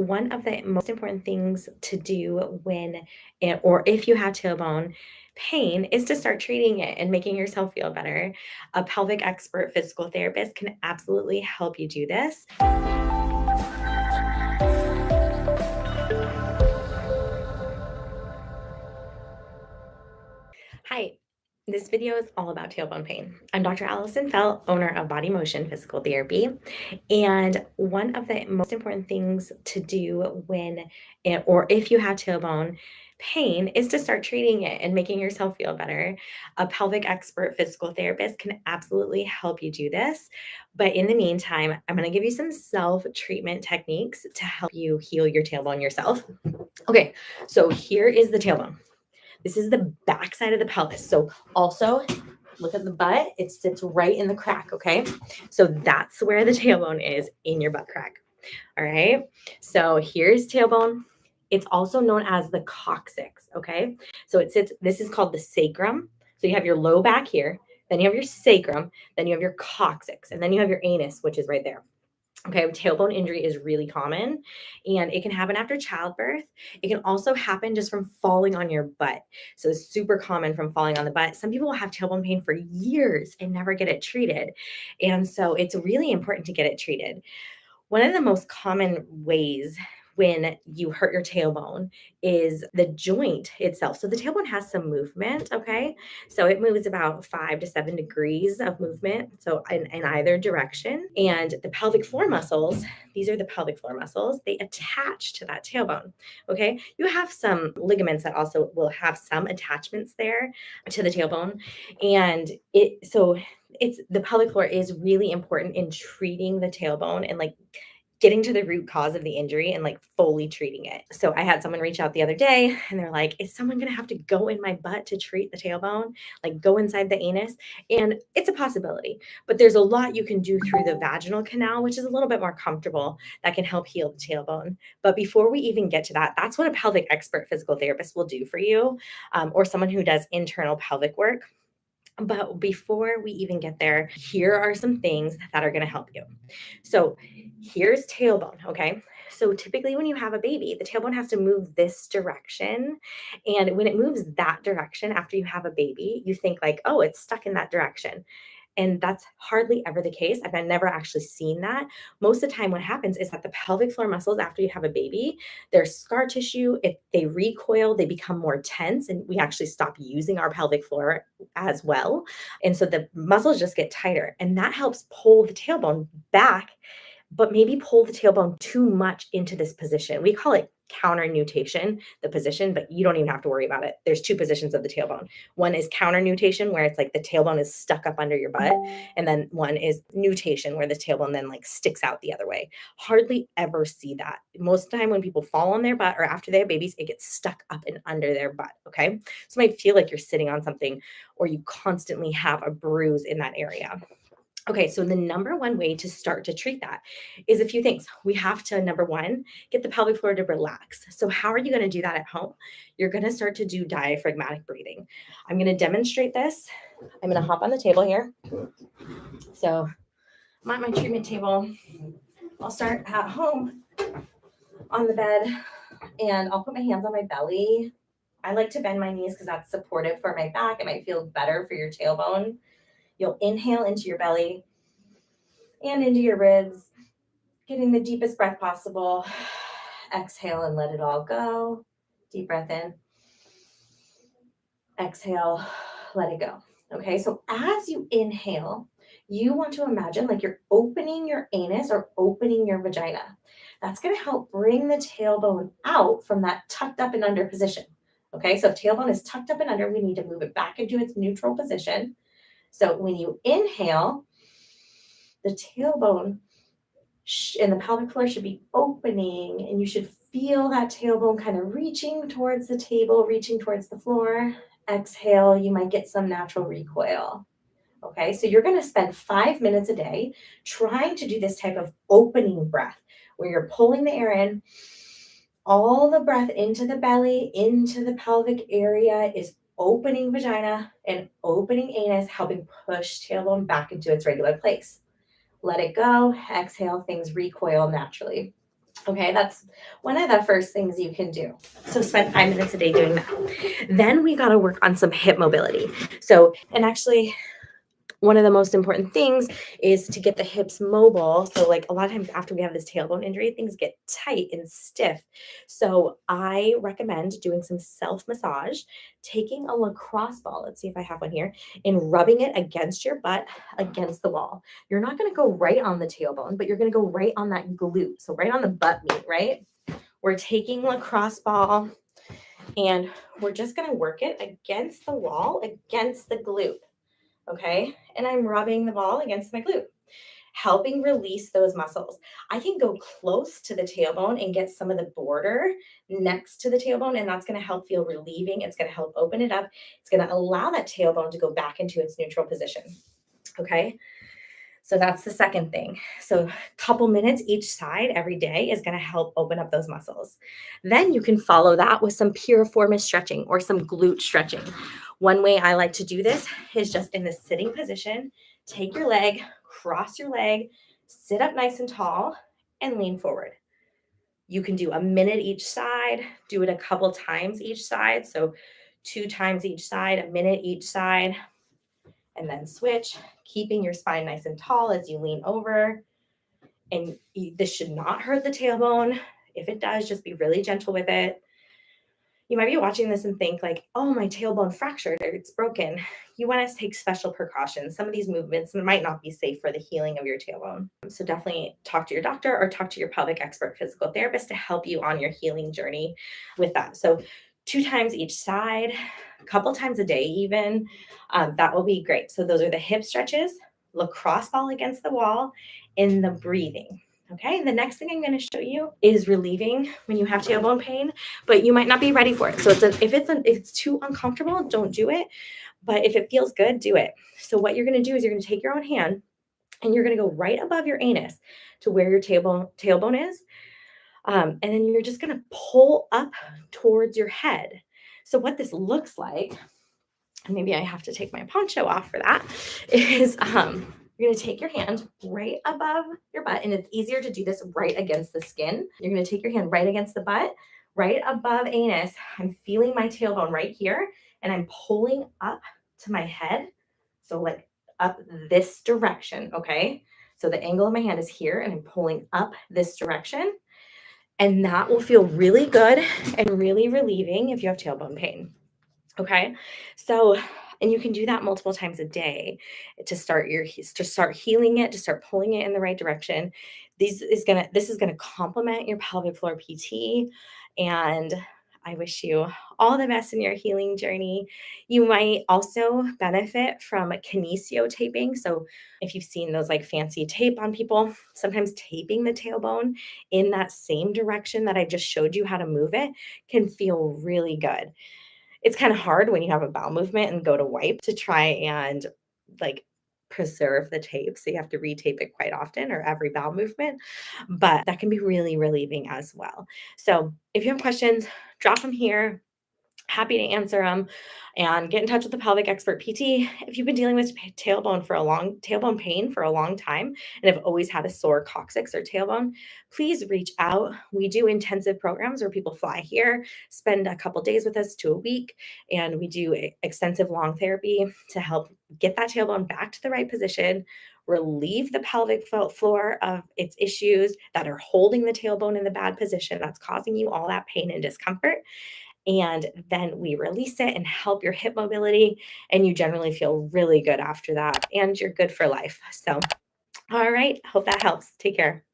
one of the most important things to do or if you have tailbone pain is to start treating it and making yourself feel better. A pelvic expert physical therapist can absolutely help you do this. Hi, this video is all about tailbone pain. I'm Dr. Allison Felt, owner of Body Motion Physical Therapy. And one of the most important things to do or if you have tailbone pain is to start treating it and making yourself feel better. A pelvic expert physical therapist can absolutely help you do this. But in the meantime, I'm going to give you some self treatment techniques to help you heal your tailbone yourself. Okay, so here is the tailbone. This is the back side of the pelvis. So also look at the butt. It sits right in the crack, okay? So that's where the tailbone is in your butt crack. All right. So here's tailbone. It's also known as the coccyx, okay? So this is called the sacrum. So you have your low back here, then you have your sacrum, then you have your coccyx, and then you have your anus, which is right there. Okay, tailbone injury is really common and it can happen after childbirth. It can also happen just from falling on your butt. So it's super common from falling on the butt. Some people will have tailbone pain for years and never get it treated. And so it's really important to get it treated. One of the most common ways when you hurt your tailbone is the joint itself. So the tailbone has some movement, okay? So it moves about 5 to 7 degrees of movement, so in either direction. And the pelvic floor muscles, these are the pelvic floor muscles, they attach to that tailbone, okay? You have some ligaments that also will have some attachments there to the tailbone. And it's the pelvic floor is really important in treating the tailbone and like getting to the root cause of the injury and like fully treating it. So I had someone reach out the other day and they're like, is someone going to have to go in my butt to treat the tailbone? Like go inside the anus? And it's a possibility, but there's a lot you can do through the vaginal canal, which is a little bit more comfortable, that can help heal the tailbone. But before we even get to that, that's what a pelvic expert physical therapist will do for you, or someone who does internal pelvic work. But before we even get there, here are some things that are going to help you. So here's tailbone, okay? So typically when you have a baby, the tailbone has to move this direction. And when it moves that direction after you have a baby, you think like, oh, it's stuck in that direction. And that's hardly ever the case. I've never actually seen that. Most of the time, what happens is that the pelvic floor muscles, after you have a baby, there's scar tissue. If they recoil, they become more tense, and we actually stop using our pelvic floor as well. And so the muscles just get tighter, and that helps pull the tailbone back, but maybe pull the tailbone too much into this position. We call it counter nutation, the position, but you don't even have to worry about it. There's two positions of the tailbone. One is counter nutation, where it's like the tailbone is stuck up under your butt. And then one is nutation, where the tailbone then like sticks out the other way. Hardly ever see that. Most of the time when people fall on their butt or after they have babies, it gets stuck up and under their butt. Okay. So it might feel like you're sitting on something or you constantly have a bruise in that area. Okay, so the number one way to start to treat that is a few things. We have to, number one, get the pelvic floor to relax. So how are you going to do that at home? You're going to start to do diaphragmatic breathing. I'm going to demonstrate this. I'm going to hop on the table here. So I'm at my treatment table. I'll start at home on the bed and I'll put my hands on my belly. I like to bend my knees because that's supportive for my back. It might feel better for your tailbone. You'll inhale into your belly and into your ribs, getting the deepest breath possible. Exhale and let it all go. Deep breath in. Exhale, let it go. Okay, so as you inhale, you want to imagine like you're opening your anus or opening your vagina. That's going to help bring the tailbone out from that tucked up and under position. Okay, so if tailbone is tucked up and under, we need to move it back into its neutral position. So when you inhale, the tailbone and the pelvic floor should be opening, and you should feel that tailbone kind of reaching towards the table, reaching towards the floor. Exhale, you might get some natural recoil. Okay, so you're going to spend 5 minutes a day trying to do this type of opening breath where you're pulling the air in. All the breath into the belly, into the pelvic area is opening vagina and opening anus, helping push tailbone back into its regular place. Let it go. Exhale, things recoil naturally. Okay, that's one of the first things you can do. So spend 5 minutes a day doing that. Then we got to work on some hip mobility. So, and actually, one of the most important things is to get the hips mobile. So, like a lot of times after we have this tailbone injury, things get tight and stiff. So, I recommend doing some self massage, taking a lacrosse ball. Let's see if I have one here, and rubbing it against your butt, against the wall. You're not going to go right on the tailbone, but you're going to go right on that glute. So, right on the butt meat, right? We're taking lacrosse ball and we're just going to work it against the wall, against the glute. Okay. And I'm rubbing the ball against my glute, helping release those muscles. I can go close to the tailbone and get some of the border next to the tailbone, and that's going to help feel relieving. It's going to help open it up. It's going to allow that tailbone to go back into its neutral position. Okay. So that's the second thing. So a couple minutes each side every day is going to help open up those muscles. Then you can follow that with some piriformis stretching or some glute stretching. One way I like to do this is just in the sitting position. Take your leg, cross your leg, sit up nice and tall, and lean forward. You can do a minute each side, do it a couple times each side. So 2 times each side, a minute each side, and then switch, keeping your spine nice and tall as you lean over. And this should not hurt the tailbone. If it does, just be really gentle with it. You might be watching this and think like, oh, my tailbone fractured or it's broken. You want to take special precautions. Some of these movements might not be safe for the healing of your tailbone. So definitely talk to your doctor or talk to your pelvic expert physical therapist to help you on your healing journey with that. So 2 times each side, a couple times a day even, that will be great. So those are the hip stretches, lacrosse ball against the wall, and the breathing. Okay, and the next thing I'm going to show you is relieving when you have tailbone pain, but you might not be ready for it. So if it's too uncomfortable, don't do it. But if it feels good, do it. So what you're going to do is you're going to take your own hand and you're going to go right above your anus to where your tailbone is, and then you're just going to pull up towards your head. So what this looks like, and maybe I have to take my poncho off for that, is you're going to take your hand right above your butt, and it's easier to do this right against the skin. You're going to take your hand right against the butt, right above anus. I'm feeling my tailbone right here, and I'm pulling up to my head. So like up this direction, okay? So the angle of my hand is here, and I'm pulling up this direction. And that will feel really good and really relieving if you have tailbone pain. Okay. So, and you can do that multiple times a day to start healing it, to start pulling it in the right direction. This is gonna complement your pelvic floor PT. And I wish you all the best in your healing journey. You might also benefit from kinesio taping. So if you've seen those like fancy tape on people, sometimes taping the tailbone in that same direction that I just showed you how to move it can feel really good. It's kind of hard when you have a bowel movement and go to wipe to try and like preserve the tape. So you have to retape it quite often or every bowel movement, but that can be really relieving as well. So if you have questions, drop them here. Happy to answer them, and get in touch with the pelvic expert PT. If you've been dealing with tailbone pain for a long time and have always had a sore coccyx or tailbone, please reach out. We do intensive programs where people fly here, spend a couple days with us to a week, and we do extensive long therapy to help get that tailbone back to the right position, relieve the pelvic floor of its issues that are holding the tailbone in the bad position that's causing you all that pain and discomfort, and then we release it and help your hip mobility, and you generally feel really good after that, and you're good for life. So all right, hope that helps. Take care.